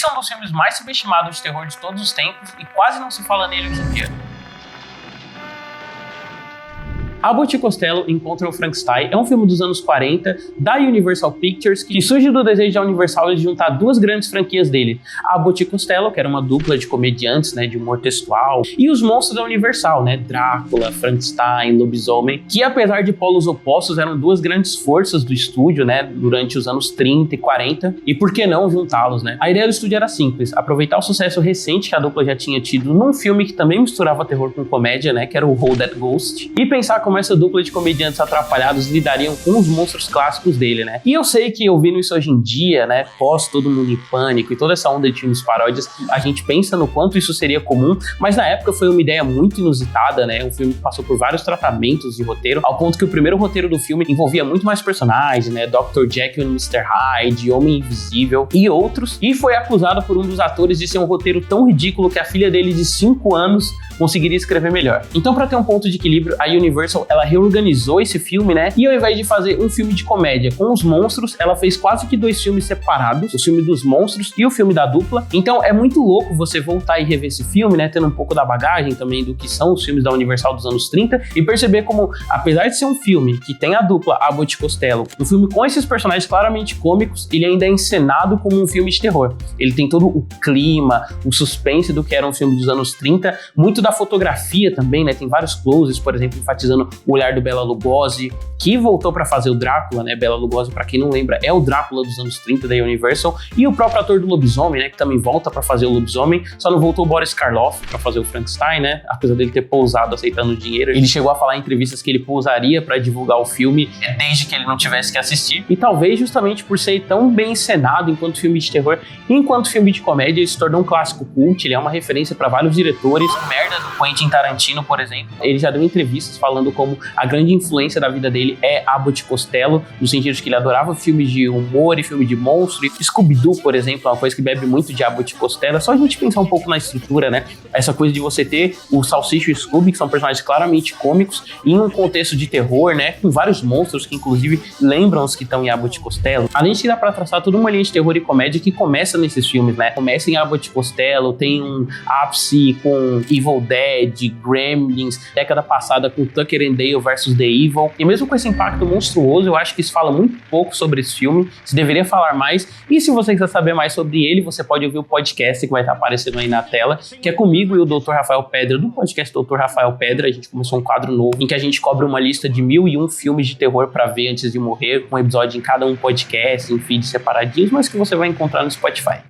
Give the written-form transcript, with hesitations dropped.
Esse é um dos filmes mais subestimados de terror de todos os tempos e quase não se fala nele hoje em dia. Abbott e Costello Encontram Frankenstein é um filme dos anos 40 da Universal Pictures que surge do desejo da Universal de juntar duas grandes franquias dele, Abbott e Costello, que era uma dupla de comediantes, de humor textual, e os monstros da Universal, Drácula, Frankenstein, Lobisomem, que apesar de polos opostos eram duas grandes forças do estúdio, durante os anos 30 e 40, e por que não juntá-los, A ideia do estúdio era simples, aproveitar o sucesso recente que a dupla já tinha tido num filme que também misturava terror com comédia, que era o Hold That Ghost, e pensar como essa dupla de comediantes atrapalhados lidariam com os monstros clássicos dele, E eu sei que ouvindo isso hoje em dia, pós Todo Mundo em Pânico e toda essa onda de filmes paródias, a gente pensa no quanto isso seria comum, mas na época foi uma ideia muito inusitada, Um filme que passou por vários tratamentos de roteiro, ao ponto que o primeiro roteiro do filme envolvia muito mais personagens, Dr. Jekyll e Mr. Hyde, Homem Invisível e outros, e foi acusado por um dos atores de ser um roteiro tão ridículo que a filha dele de 5 anos conseguiria escrever melhor. Então, para ter um ponto de equilíbrio, a Universal, ela reorganizou esse filme, e ao invés de fazer um filme de comédia com os monstros, ela fez quase que 2 filmes separados, o filme dos monstros e o filme da dupla. Então, é muito louco você voltar e rever esse filme, tendo um pouco da bagagem também do que são os filmes da Universal dos anos 30 e perceber como, apesar de ser um filme que tem a dupla Abbott e Costello, um filme com esses personagens claramente cômicos, ele ainda é encenado como um filme de terror. Ele tem todo o clima, o suspense do que era um filme dos anos 30, muito da fotografia também, tem vários closes, por exemplo, enfatizando o olhar do Bela Lugosi, que voltou para fazer o Drácula, Bela Lugosi, para quem não lembra, é o Drácula dos anos 30 da Universal, e o próprio ator do Lobisomem, que também volta para fazer o Lobisomem, só não voltou o Boris Karloff para fazer o Frankenstein, apesar dele ter pousado aceitando dinheiro. Ele chegou a falar em entrevistas que ele pousaria para divulgar o filme, desde que ele não tivesse que assistir, e talvez justamente por ser tão bem encenado enquanto filme de terror e enquanto filme de comédia, ele se tornou um clássico cult, ele é uma referência para vários diretores. Merda do Quentin Tarantino, por exemplo, ele já deu entrevistas falando como a grande influência da vida dele é Abbott e Costello, no sentido de que ele adorava filmes de humor e filme de monstro. E Scooby-Doo, por exemplo, é uma coisa que bebe muito de Abbott e Costello. É só a gente pensar um pouco na estrutura, Essa coisa de você ter o Salsicha e o Scooby, que são personagens claramente cômicos, em um contexto de terror, com vários monstros que inclusive lembram os que estão em Abbott e Costello. Além de que dá pra traçar toda uma linha de terror e comédia que começa nesses filmes, Começa em Abbott e Costello, tem um ápice com Evil Dead, Gremlins, década passada com Tucker and Dale vs The Evil. E mesmo com esse impacto monstruoso, eu acho que isso fala muito pouco sobre esse filme, se deveria falar mais. E se você quiser saber mais sobre ele, você pode ouvir o podcast que vai estar aparecendo aí na tela, que é comigo e o Dr. Rafael Pedra, do podcast Dr. Rafael Pedra. A gente começou um quadro novo em que a gente cobre uma lista de 1001 filmes de terror para ver antes de morrer, com um episódio em cada um podcast, em feeds separadinhos, mas que você vai encontrar no Spotify.